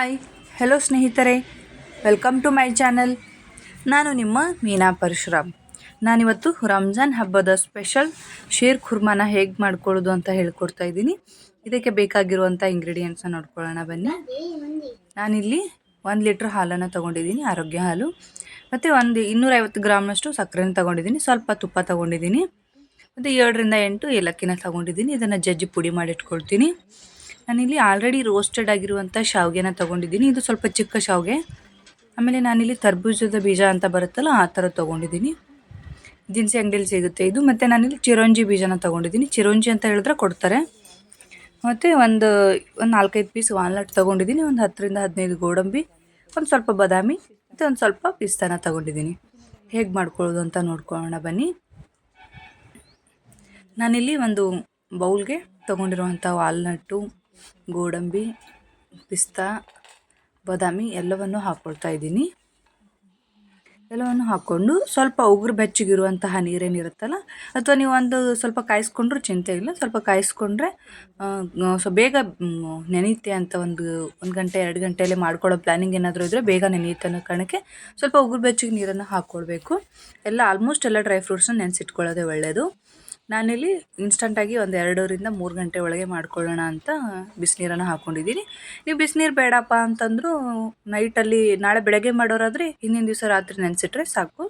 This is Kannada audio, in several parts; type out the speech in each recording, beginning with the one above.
ಹಾಯ್ ಹೆಲೋ ಸ್ನೇಹಿತರೆ, ವೆಲ್ಕಮ್ ಟು ಮೈ ಚಾನಲ್. ನಾನು ನಿಮ್ಮ ಮೀನಾ ಪರಶುರಾಮ್. ನಾನಿವತ್ತು ರಂಜಾನ್ ಹಬ್ಬದ ಸ್ಪೆಷಲ್ ಶೀರ್ ಖುರ್ಮಾನ ಹೇಗೆ ಮಾಡ್ಕೊಳ್ಳೋದು ಅಂತ ಹೇಳ್ಕೊಡ್ತಾ ಇದ್ದೀನಿ. ಇದಕ್ಕೆ ಬೇಕಾಗಿರುವಂಥ ಇಂಗ್ರೀಡಿಯೆಂಟ್ಸನ್ನ ನೋಡ್ಕೊಳ್ಳೋಣ ಬನ್ನಿ. ನಾನಿಲ್ಲಿ 1 ಲೀಟ್ರ್ ಹಾಲನ್ನು ತೊಗೊಂಡಿದ್ದೀನಿ, ಆರೋಗ್ಯ ಹಾಲು, ಮತ್ತು 250 ಗ್ರಾಮ್ನಷ್ಟು ಸಕ್ಕರೆನ ತೊಗೊಂಡಿದ್ದೀನಿ, ಸ್ವಲ್ಪ ತುಪ್ಪ ತೊಗೊಂಡಿದ್ದೀನಿ, ಮತ್ತು 7ರಿಂದ 8 ಏಲಕ್ಕಿನ ತೊಗೊಂಡಿದ್ದೀನಿ. ಇದನ್ನು ಜಜ್ಜಿ ಪುಡಿ ಮಾಡಿಟ್ಕೊಳ್ತೀನಿ. ನಾನಿಲ್ಲಿ ಆಲ್ರೆಡಿ ರೋಸ್ಟೆಡ್ ಆಗಿರುವಂಥ ಶಾವಿಗೆನ ತೊಗೊಂಡಿದ್ದೀನಿ. ಇದು ಸ್ವಲ್ಪ ಚಿಕ್ಕ ಶಾವಿಗೆ. ಆಮೇಲೆ ನಾನಿಲ್ಲಿ ತರ್ಬೂಜದ ಬೀಜ ಅಂತ ಬರುತ್ತಲ್ಲ, ಆ ಥರ ತೊಗೊಂಡಿದ್ದೀನಿ. ದಿನಸಿ ಅಂಗಡಿಯಲ್ಲಿ ಸಿಗುತ್ತೆ ಇದು. ಮತ್ತು ನಾನಿಲ್ಲಿ ಚಿರೋಂಜಿ ಬೀಜನ ತೊಗೊಂಡಿದ್ದೀನಿ. ಚಿರೋಂಜಿ ಅಂತ ಹೇಳಿದ್ರೆ ಕೊಡ್ತಾರೆ. ಮತ್ತು ಒಂದು 4-5 ಪೀಸ್ ವಾಲ್ನಟ್ ತೊಗೊಂಡಿದ್ದೀನಿ, ಒಂದು 10ರಿಂದ 15 ಗೋಡಂಬಿ, ಒಂದು ಸ್ವಲ್ಪ ಬಾದಾಮಿ, ಮತ್ತು ಒಂದು ಸ್ವಲ್ಪ ಪಿಸ್ತಾನ ತೊಗೊಂಡಿದ್ದೀನಿ. ಹೇಗೆ ಮಾಡ್ಕೊಳ್ಳೋದು ಅಂತ ನೋಡ್ಕೊಳ್ಳೋಣ ಬನ್ನಿ. ನಾನಿಲ್ಲಿ ಒಂದು ಬೌಲ್ಗೆ ತೊಗೊಂಡಿರುವಂಥ ವಾಲ್ನಟ್ಟು, ಗೋಡಂಬಿ, ಪಿಸ್ತಾ, ಬಾದಾಮಿ ಎಲ್ಲವನ್ನು ಹಾಕ್ಕೊಳ್ತಾ ಇದ್ದೀನಿ. ಎಲ್ಲವನ್ನು ಹಾಕ್ಕೊಂಡು ಸ್ವಲ್ಪ ಉಗುರು ಬೆಚ್ಚಗಿರುವಂತಹ ನೀರೇನಿರುತ್ತಲ್ಲ, ಅಥವಾ ನೀವು ಒಂದು ಸ್ವಲ್ಪ ಕಾಯಿಸ್ಕೊಂಡ್ರೂ ಚಿಂತೆ ಇಲ್ಲ. ಸ್ವಲ್ಪ ಕಾಯಿಸ್ಕೊಂಡ್ರೆ ಬೇಗ ನೆನೆಯುತ್ತೆ ಅಂತ ಒಂದು ಗಂಟೆ 2 ಗಂಟೆಯಲ್ಲೇ ಮಾಡ್ಕೊಳ್ಳೋ ಪ್ಲ್ಯಾನಿಂಗ್ ಏನಾದರೂ ಇದ್ದರೆ ಬೇಗ ನೆನೆಯುತ್ತೆ ಅನ್ನೋ ಕಾರಣಕ್ಕೆ ಸ್ವಲ್ಪ ಉಗುರು ಬೆಚ್ಚಗೆ ನೀರನ್ನು ಹಾಕ್ಕೊಳ್ಬೇಕು. ಆಲ್ಮೋಸ್ಟ್ ಎಲ್ಲ ಡ್ರೈ ಫ್ರೂಟ್ಸನ್ನ ನೆನೆಸಿಟ್ಕೊಳ್ಳೋದೇ ಒಳ್ಳೆಯದು. ನಾನಿಲ್ಲಿ ಇನ್ಸ್ಟಂಟಾಗಿ ಒಂದು 2ರಿಂದ 3 ಗಂಟೆ ಒಳಗೆ ಮಾಡ್ಕೊಳ್ಳೋಣ ಅಂತ ಬಿಸಿನೀರನ್ನು ಹಾಕ್ಕೊಂಡಿದ್ದೀನಿ. ನೀವು ಬಿಸಿನೀರು ಬೇಡಪ್ಪ ಅಂತಂದರೂ ನೈಟಲ್ಲಿ ನಾಳೆ ಬೆಳಗ್ಗೆ ಮಾಡೋರಾದರೆ ಹಿಂದಿನ ದಿವಸ ರಾತ್ರಿ ನೆನೆಸಿಟ್ರೆ ಸಾಕು.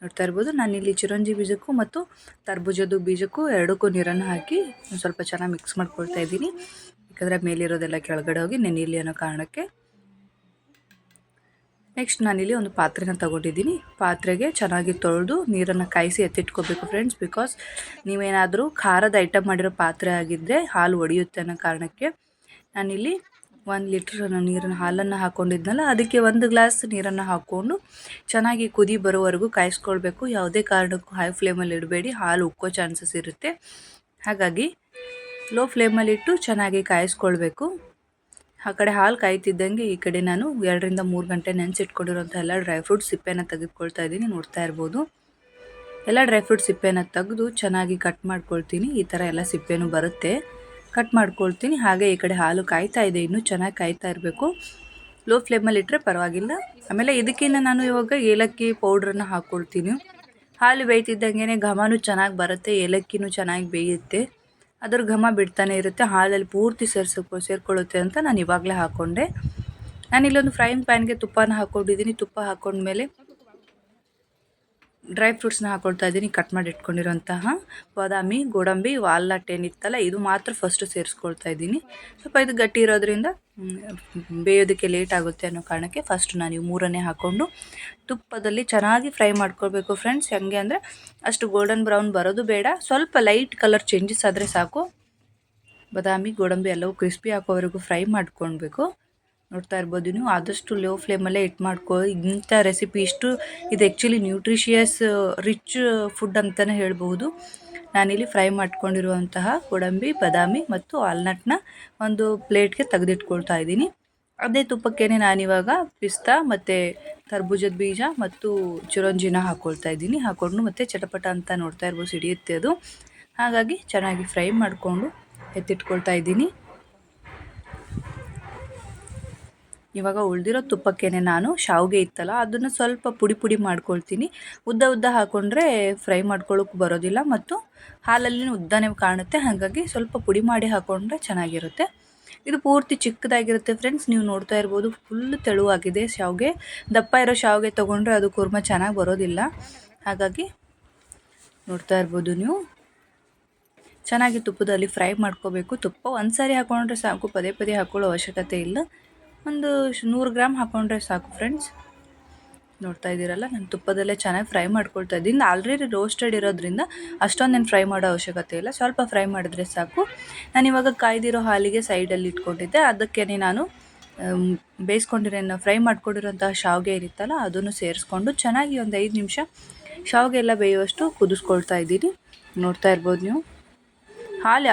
ನೋಡ್ತಾ ಇರ್ಬೋದು, ನಾನಿಲ್ಲಿ ಚಿರೋಂಜಿ ಬೀಜಕ್ಕೂ ಮತ್ತು ತರ್ಬೂಜದ ಬೀಜಕ್ಕೂ ಎರಡಕ್ಕೂ ನೀರನ್ನು ಹಾಕಿ ಒಂದು ಸ್ವಲ್ಪ ಚೆನ್ನಾಗಿ ಮಿಕ್ಸ್ ಮಾಡ್ಕೊಳ್ತಾ ಇದ್ದೀನಿ. ಯಾಕಂದರೆ ಮೇಲಿರೋದೆಲ್ಲ ಕೆಳಗಡೆ ಹೋಗಿ ನೆನೆಯಲಿ ಅನ್ನೋ ಕಾರಣಕ್ಕೆ. ನೆಕ್ಸ್ಟ್ ನಾನಿಲ್ಲಿ ಒಂದು ಪಾತ್ರೆನ ತೊಗೊಂಡಿದ್ದೀನಿ. ಪಾತ್ರೆಗೆ ಚೆನ್ನಾಗಿ ತೊಳೆದು ನೀರನ್ನು ಕಾಯಿಸಿ ಎತ್ತಿಟ್ಕೋಬೇಕು ಫ್ರೆಂಡ್ಸ್. ಬಿಕಾಸ್ ನೀವೇನಾದರೂ ಖಾರದ ಐಟಮ್ ಮಾಡಿರೋ ಪಾತ್ರೆ ಆಗಿದ್ದರೆ ಹಾಲು ಒಡೆಯುತ್ತೆ ಅನ್ನೋ ಕಾರಣಕ್ಕೆ ನಾನಿಲ್ಲಿ 1 ಲೀಟ್ರ್ ಹಾಲನ್ನು ಹಾಕ್ಕೊಂಡಿದ್ನಲ್ಲ, ಅದಕ್ಕೆ 1 ಗ್ಲಾಸ್ ನೀರನ್ನು ಹಾಕ್ಕೊಂಡು ಚೆನ್ನಾಗಿ ಕುದಿ ಬರೋವರೆಗೂ ಕಾಯಿಸ್ಕೊಳ್ಬೇಕು. ಯಾವುದೇ ಕಾರಣಕ್ಕೂ ಹೈ ಫ್ಲೇಮಲ್ಲಿ ಇಡಬೇಡಿ, ಹಾಲು ಉಕ್ಕೋ ಚಾನ್ಸಸ್ ಇರುತ್ತೆ. ಹಾಗಾಗಿ ಲೋ ಫ್ಲೇಮಲ್ಲಿಟ್ಟು ಚೆನ್ನಾಗಿ ಕಾಯಿಸ್ಕೊಳ್ಬೇಕು. ಆ ಕಡೆ ಹಾಲು ಕಾಯ್ತಿದ್ದಂಗೆ ಈ ಕಡೆ ನಾನು 2ರಿಂದ 3 ಗಂಟೆ ನೆನೆಸಿಟ್ಕೊಂಡಿರೋಂಥ ಎಲ್ಲ ಡ್ರೈ ಫ್ರೂಟ್ಸ್ ಸಿಪ್ಪೆನ ತೆಗೆದುಕೊಳ್ತಾ ಇದ್ದೀನಿ. ನೋಡ್ತಾ ಇರ್ಬೋದು, ಎಲ್ಲ ಡ್ರೈ ಫ್ರೂಟ್ಸ್ ಸಿಪ್ಪೆನ ತೆಗೆದು ಚೆನ್ನಾಗಿ ಕಟ್ ಮಾಡ್ಕೊಳ್ತೀನಿ. ಈ ಥರ ಎಲ್ಲ ಸಿಪ್ಪೆನೂ ಬರುತ್ತೆ, ಕಟ್ ಮಾಡ್ಕೊಳ್ತೀನಿ. ಹಾಗೆ ಈ ಕಡೆ ಹಾಲು ಕಾಯ್ತಾ ಇದೆ, ಇನ್ನೂ ಚೆನ್ನಾಗಿ ಕಾಯ್ತಾ ಇರಬೇಕು. ಲೋ ಫ್ಲೇಮಲ್ಲಿ ಇಟ್ಟರೆ ಪರವಾಗಿಲ್ಲ. ಆಮೇಲೆ ಇದಕ್ಕಿಂತ ನಾನು ಇವಾಗ ಏಲಕ್ಕಿ ಪೌಡ್ರನ್ನು ಹಾಕ್ಕೊಳ್ತೀನಿ. ಹಾಲು ಬೇಯ್ತಿದ್ದಂಗೆ ಘಮನೂ ಚೆನ್ನಾಗಿ ಬರುತ್ತೆ, ಏಲಕ್ಕಿನೂ ಚೆನ್ನಾಗಿ ಬೇಯುತ್ತೆ, ಅದ್ರ ಘಮ ಬಿಡ್ತಾನೆ ಇರುತ್ತೆ, ಹಾಲಲ್ಲಿ ಪೂರ್ತಿ ಸೇರ್ಕೊಳ್ಳುತ್ತೆ ಅಂತ ನಾನು ಇವಾಗಲೇ ಹಾಕ್ಕೊಂಡೆ. ನಾನಿಲ್ಲೊಂದು ಫ್ರೈಯಿಂಗ್ ಪ್ಯಾನ್ಗೆ ತುಪ್ಪನ ಹಾಕ್ಕೊಂಡಿದ್ದೀನಿ. ತುಪ್ಪ ಹಾಕ್ಕೊಂಡ್ಮೇಲೆ ಡ್ರೈ ಫ್ರೂಟ್ಸ್ನ ಹಾಕ್ಕೊಳ್ತಾ ಇದ್ದೀನಿ. ಕಟ್ ಮಾಡಿ ಇಟ್ಕೊಂಡಿರೋಂತಹ ಬಾದಾಮಿ, ಗೋಡಂಬಿ, ವಾಲ್ನಟ್ ಏನಿತ್ತಲ್ಲ, ಇದು ಮಾತ್ರ ಫಸ್ಟು ಸೇರಿಸ್ಕೊಳ್ತಾ ಇದ್ದೀನಿ. ಸ್ವಲ್ಪ ಇದು ಗಟ್ಟಿ ಇರೋದ್ರಿಂದ ಬೇಯೋದಕ್ಕೆ ಲೇಟ್ ಆಗುತ್ತೆ ಅನ್ನೋ ಕಾರಣಕ್ಕೆ ಫಸ್ಟ್ ನಾನು ಇವು 3ನೇ ಹಾಕ್ಕೊಂಡು ತುಪ್ಪದಲ್ಲಿ ಚೆನ್ನಾಗಿ ಫ್ರೈ ಮಾಡ್ಕೊಳ್ಬೇಕು ಫ್ರೆಂಡ್ಸ್. ಹೆಂಗೆ ಅಂದರೆ ಅಷ್ಟು ಗೋಲ್ಡನ್ ಬ್ರೌನ್ ಬರೋದು ಬೇಡ, ಸ್ವಲ್ಪ ಲೈಟ್ ಕಲರ್ ಚೇಂಜಸ್ ಆದರೆ ಸಾಕು. ಬಾದಾಮಿ, ಗೋಡಂಬಿ ಎಲ್ಲವೂ ಕ್ರಿಸ್ಪಿ ಹಾಕೋವರೆಗೂ ಫ್ರೈ ಮಾಡ್ಕೊಳ್ಬೇಕು. ನೋಡ್ತಾ ಇರ್ಬೋದು ನೀವು, ಆದಷ್ಟು ಲೋ ಫ್ಲೇಮಲ್ಲೇ ಮಾಡ್ಕೊ. ಇಂಥ ರೆಸಿಪಿ ಇದು ಆ್ಯಕ್ಚುಲಿ ನ್ಯೂಟ್ರಿಷಿಯಸ್ ರಿಚ್ ಫುಡ್ ಅಂತಲೇ ಹೇಳ್ಬೋದು. ನಾನಿಲ್ಲಿ ಫ್ರೈ ಮಾಡ್ಕೊಂಡಿರುವಂತಹ ಗೋಡಂಬಿ, ಬಾದಾಮಿ ಮತ್ತು ವಾಲ್ನಟ್ನ ಒಂದು ಪ್ಲೇಟ್ಗೆ ತೆಗೆದಿಟ್ಕೊಳ್ತಾ ಇದ್ದೀನಿ. ಅದೇ ತುಪ್ಪಕ್ಕೇ ನಾನಿವಾಗ ಪಿಸ್ತಾ ಮತ್ತು ತರ್ಬೂಜದ ಬೀಜ ಮತ್ತು ಚಿರೋಂಜಿನ ಹಾಕ್ಕೊಳ್ತಾ ಇದ್ದೀನಿ. ಹಾಕ್ಕೊಂಡು ಮತ್ತು ಚಟಪಟ ಅಂತ ನೋಡ್ತಾ ಇರ್ಬೋದು ಸಿಡಿಯುತ್ತೆ ಅದು. ಹಾಗಾಗಿ ಚೆನ್ನಾಗಿ ಫ್ರೈ ಮಾಡಿಕೊಂಡು ಎತ್ತಿಟ್ಕೊಳ್ತಾ ಇದ್ದೀನಿ. ಇವಾಗ ಉಳಿದಿರೋ ತುಪ್ಪಕ್ಕೇ ನಾನು ಶಾವಿಗೆ ಇತ್ತಲ್ಲ, ಅದನ್ನು ಸ್ವಲ್ಪ ಪುಡಿ ಮಾಡ್ಕೊಳ್ತೀನಿ. ಉದ್ದ ಹಾಕ್ಕೊಂಡ್ರೆ ಫ್ರೈ ಮಾಡ್ಕೊಳ್ಳೋಕೆ ಬರೋದಿಲ್ಲ ಮತ್ತು ಹಾಲಲ್ಲಿ ಉದ್ದನೇ ಕಾಣುತ್ತೆ. ಹಾಗಾಗಿ ಸ್ವಲ್ಪ ಪುಡಿ ಮಾಡಿ ಹಾಕ್ಕೊಂಡ್ರೆ ಚೆನ್ನಾಗಿರುತ್ತೆ. ಇದು ಪೂರ್ತಿ ಚಿಕ್ಕದಾಗಿರುತ್ತೆ ಫ್ರೆಂಡ್ಸ್. ನೀವು ನೋಡ್ತಾ ಇರ್ಬೋದು, ಫುಲ್ ತೆಳುವಾಗಿದೆ ಶಾವಿಗೆ. ದಪ್ಪ ಇರೋ ಶಾವಿಗೆ ತೊಗೊಂಡ್ರೆ ಅದು ಕುರ್ಮ ಚೆನ್ನಾಗಿ ಬರೋದಿಲ್ಲ. ಹಾಗಾಗಿ ನೋಡ್ತಾ ಇರ್ಬೋದು ನೀವು, ಚೆನ್ನಾಗಿ ತುಪ್ಪದಲ್ಲಿ ಫ್ರೈ ಮಾಡ್ಕೋಬೇಕು. ತುಪ್ಪ ಒಂದು ಸಾರಿ ಹಾಕ್ಕೊಂಡ್ರೆ ಸಾಕು, ಪದೇ ಹಾಕ್ಕೊಳ್ಳೋ ಅವಶ್ಯಕತೆ ಇಲ್ಲ. ಒಂದು 100 ಗ್ರಾಮ್ ಹಾಕ್ಕೊಂಡ್ರೆ ಸಾಕು ಫ್ರೆಂಡ್ಸ್. ನೋಡ್ತಾ ಇದ್ದೀರಲ್ಲ, ನಾನು ತುಪ್ಪದಲ್ಲೇ ಚೆನ್ನಾಗಿ ಫ್ರೈ ಮಾಡ್ಕೊಳ್ತಾ ಇದ್ದೀನಿ. ಆಲ್ರೆಡಿ ರೋಸ್ಟೆಡ್ ಇರೋದ್ರಿಂದ ಅಷ್ಟೊಂದೇನು ಫ್ರೈ ಮಾಡೋ ಅವಶ್ಯಕತೆ ಇಲ್ಲ, ಸ್ವಲ್ಪ ಫ್ರೈ ಮಾಡಿದ್ರೆ ಸಾಕು. ನಾನಿವಾಗ ಕಾಯ್ದಿರೋ ಹಾಲಿಗೆ ಸೈಡಲ್ಲಿ ಇಟ್ಕೊಂಡಿದ್ದೆ, ಅದಕ್ಕೇ ನಾನು ಫ್ರೈ ಮಾಡ್ಕೊಂಡಿರೋಂತಹ ಶಾವಿಗೆ ಇರುತ್ತಲ್ಲ, ಅದನ್ನು ಸೇರಿಸ್ಕೊಂಡು ಚೆನ್ನಾಗಿ ಒಂದು 5 ನಿಮಿಷ ಶಾವಿಗೆ ಎಲ್ಲ ಬೇಯುವಷ್ಟು ಕುದಿಸ್ಕೊಳ್ತಾ ಇದ್ದೀನಿ. ನೋಡ್ತಾ ಇರ್ಬೋದು ನೀವು, ಹಾಲು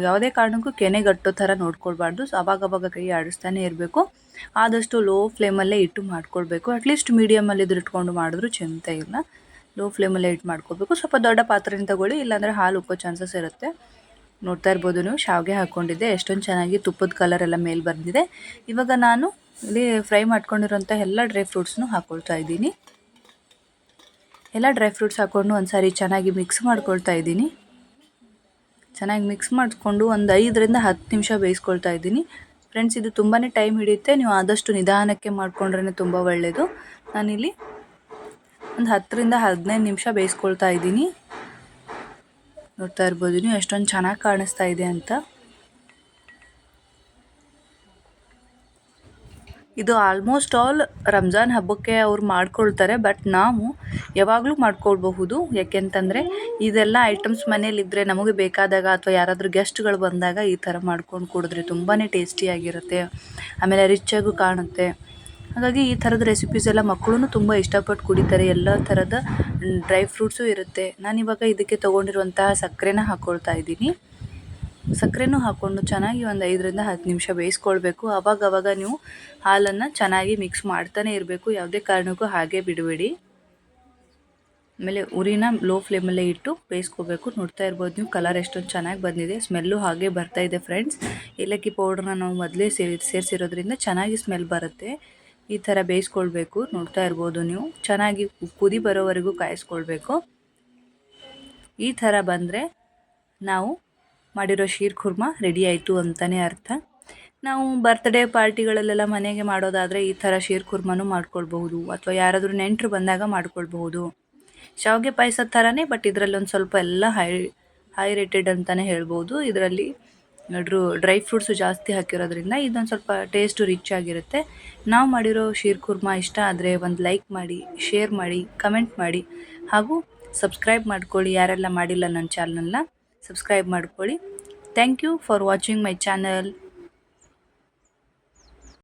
ಯಾವುದೇ ಕಾರಣಕ್ಕೂ ಕೆನೆಗಟ್ಟೋ ಥರ ನೋಡ್ಕೊಳ್ಬಾರ್ದು. ಅವಾಗವಾಗ ಕೈ ಆಡಿಸ್ತಾನೆ ಇರಬೇಕು. ಆದಷ್ಟು ಲೋ ಫ್ಲೇಮಲ್ಲೇ ಇಟ್ಟು ಮಾಡ್ಕೊಳ್ಬೇಕು. ಅಟ್ಲೀಸ್ಟ್ ಮೀಡಿಯಮಲ್ಲಿ ಇಟ್ಕೊಂಡು ಮಾಡಿದ್ರೂ ಚಿಂತೆ ಇಲ್ಲ. ಲೋ ಫ್ಲೇಮಲ್ಲೇ ಇಟ್ಟು ಮಾಡ್ಕೊಳ್ಬೇಕು. ಸ್ವಲ್ಪ ದೊಡ್ಡ ಪಾತ್ರೆನ ತಗೊಳ್ಳಿ, ಇಲ್ಲಾಂದರೆ ಹಾಲು ಉಕ್ಕೋ ಚಾನ್ಸಸ್ ಇರುತ್ತೆ. ನೋಡ್ತಾ ಇರ್ಬೋದು ನೀವು, ಶಾವಿಗೆ ಹಾಕ್ಕೊಂಡಿದ್ದೆ ಎಷ್ಟೊಂದು ಚೆನ್ನಾಗಿ ತುಪ್ಪದ ಕಲರ್ ಎಲ್ಲ ಮೇಲೆ ಬಂದಿದೆ. ಇವಾಗ ನಾನು ಇಲ್ಲಿ ಫ್ರೈ ಮಾಡ್ಕೊಂಡಿರೋಂಥ ಎಲ್ಲ ಡ್ರೈ ಫ್ರೂಟ್ಸ್ನು ಹಾಕ್ಕೊಳ್ತಾ ಇದ್ದೀನಿ. ಎಲ್ಲ ಡ್ರೈ ಫ್ರೂಟ್ಸ್ ಹಾಕ್ಕೊಂಡು ಒಂದು ಸಾರಿ ಚೆನ್ನಾಗಿ ಮಿಕ್ಸ್ ಮಾಡ್ಕೊಳ್ತಾ ಇದ್ದೀನಿ. ಚೆನ್ನಾಗಿ ಮಿಕ್ಸ್ ಮಾಡಿಕೊಂಡು ಒಂದು 5ರಿಂದ 10 ನಿಮಿಷ ಬೇಯಿಸ್ಕೊಳ್ತಾ ಇದ್ದೀನಿ. ಫ್ರೆಂಡ್ಸ್, ಇದು ತುಂಬಾ ಟೈಮ್ ಹಿಡಿಯುತ್ತೆ. ನೀವು ಆದಷ್ಟು ನಿಧಾನಕ್ಕೆ ಮಾಡಿಕೊಂಡ್ರೆ ತುಂಬ ಒಳ್ಳೆಯದು. ನಾನಿಲ್ಲಿ ಒಂದು 10ರಿಂದ 15 ನಿಮಿಷ ಬೇಯಿಸ್ಕೊಳ್ತಾ ಇದ್ದೀನಿ. ನೋಡ್ತಾ ಇರ್ಬೋದು ನೀವು ಎಷ್ಟೊಂದು ಚೆನ್ನಾಗಿ ಕಾಣಿಸ್ತಾ ಇದೆ ಅಂತ. ಇದು ಆಲ್ಮೋಸ್ಟ್ ಆಲ್ ರಂಜಾನ್ ಹಬ್ಬಕ್ಕೆ ಅವ್ರು ಮಾಡ್ಕೊಳ್ತಾರೆ, ಬಟ್ ನಾವು ಯಾವಾಗಲೂ ಮಾಡ್ಕೊಳ್ಬಹುದು. ಯಾಕೆಂತಂದರೆ ಇದೆಲ್ಲ ಐಟಮ್ಸ್ ಮನೇಲಿದ್ದರೆ ನಮಗೆ ಬೇಕಾದಾಗ ಅಥವಾ ಯಾರಾದರೂ ಗೆಸ್ಟ್ಗಳು ಬಂದಾಗ ಈ ಥರ ಮಾಡ್ಕೊಂಡು ಕುಡಿದ್ರೆ ತುಂಬಾ ಟೇಸ್ಟಿಯಾಗಿರುತ್ತೆ, ಆಮೇಲೆ ರಿಚ್ಚಾಗೂ ಕಾಣುತ್ತೆ. ಹಾಗಾಗಿ ಈ ಥರದ ರೆಸಿಪೀಸ್ ಎಲ್ಲ ಮಕ್ಕಳು ತುಂಬ ಇಷ್ಟಪಟ್ಟು ಕುಡಿತಾರೆ. ಎಲ್ಲ ಥರದ ಡ್ರೈ ಫ್ರೂಟ್ಸು ಇರುತ್ತೆ. ನಾನಿವಾಗ ಇದಕ್ಕೆ ತೊಗೊಂಡಿರುವಂತಹ ಸಕ್ಕರೆನ ಹಾಕ್ಕೊಳ್ತಾ ಇದ್ದೀನಿ. ಸಕ್ಕರೆನೂ ಹಾಕ್ಕೊಂಡು ಚೆನ್ನಾಗಿ ಒಂದು 5ರಿಂದ 10 ನಿಮಿಷ ಬೇಯಿಸ್ಕೊಳ್ಬೇಕು. ಅವಾಗವಾಗ ನೀವು ಹಾಲನ್ನು ಚೆನ್ನಾಗಿ ಮಿಕ್ಸ್ ಮಾಡ್ತಾನೆ ಇರಬೇಕು, ಯಾವುದೇ ಕಾರಣಕ್ಕೂ ಹಾಗೆ ಬಿಡಬೇಡಿ. ಆಮೇಲೆ ಉರಿನ ಲೋ ಫ್ಲೇಮಲ್ಲೇ ಇಟ್ಟು ಬೇಯಿಸ್ಕೋಬೇಕು. ನೋಡ್ತಾ ಇರ್ಬೋದು ನೀವು, ಕಲರ್ ಎಷ್ಟೊಂದು ಚೆನ್ನಾಗಿ ಬಂದಿದೆ, ಸ್ಮೆಲ್ಲು ಹಾಗೆ ಬರ್ತಾ ಇದೆ ಫ್ರೆಂಡ್ಸ್. ಏಲಕ್ಕಿ ಪೌಡ್ರನ್ನ ನಾವು ಮೊದಲೇ ಸೇರಿಸಿರೋದ್ರಿಂದ ಚೆನ್ನಾಗಿ ಸ್ಮೆಲ್ ಬರುತ್ತೆ. ಈ ಥರ ಬೇಯಿಸ್ಕೊಳ್ಬೇಕು. ನೋಡ್ತಾ ಇರ್ಬೋದು ನೀವು, ಚೆನ್ನಾಗಿ ಕುದಿ ಬರೋವರೆಗೂ ಕಾಯಿಸ್ಕೊಳ್ಬೇಕು. ಈ ಥರ ಬಂದರೆ ನಾವು ಮಾಡಿರೋ ಶೀರ್ ಖುರ್ಮಾ ರೆಡಿ ಆಯಿತು ಅಂತಲೇ ಅರ್ಥ. ನಾವು ಬರ್ತ್ಡೇ ಪಾರ್ಟಿಗಳಲ್ಲೆಲ್ಲ ಮನೆಗೆ ಮಾಡೋದಾದರೆ ಈ ಥರ ಶೀರ್ ಖುರ್ಮಾನು ಮಾಡ್ಕೊಳ್ಬಹುದು, ಅಥವಾ ಯಾರಾದರೂ ನೆಂಟರು ಬಂದಾಗ ಮಾಡ್ಕೊಳ್ಬಹುದು. ಶಾವಿಗೆ ಪಾಯಸ ಥರನೇ, ಬಟ್ ಇದರಲ್ಲಿ ಒಂದು ಸ್ವಲ್ಪ ಎಲ್ಲ ಹೈ ರೇಟೆಡ್ ಅಂತಲೇ ಹೇಳ್ಬೋದು. ಇದರಲ್ಲಿ ಡ್ರೈ ಫ್ರೂಟ್ಸು ಜಾಸ್ತಿ ಹಾಕಿರೋದ್ರಿಂದ ಇದೊಂದು ಸ್ವಲ್ಪ ಟೇಸ್ಟು ರಿಚ್ ಆಗಿರುತ್ತೆ. ನಾವು ಮಾಡಿರೋ ಶೀರ್ ಖುರ್ಮಾ ಇಷ್ಟ ಆದರೆ ಒಂದು ಲೈಕ್ ಮಾಡಿ, ಶೇರ್ ಮಾಡಿ, ಕಮೆಂಟ್ ಮಾಡಿ, ಹಾಗೂ ಸಬ್ಸ್ಕ್ರೈಬ್ ಮಾಡ್ಕೊಳ್ಳಿ. ಯಾರೆಲ್ಲ ಮಾಡಿಲ್ಲ ನನ್ನ ಚಾನಲ್ನ ಸಬ್ಸ್ಕ್ರೈಬ್ ಮಾಡ್ಕೊಳ್ಳಿ. Thank you for watching my channel.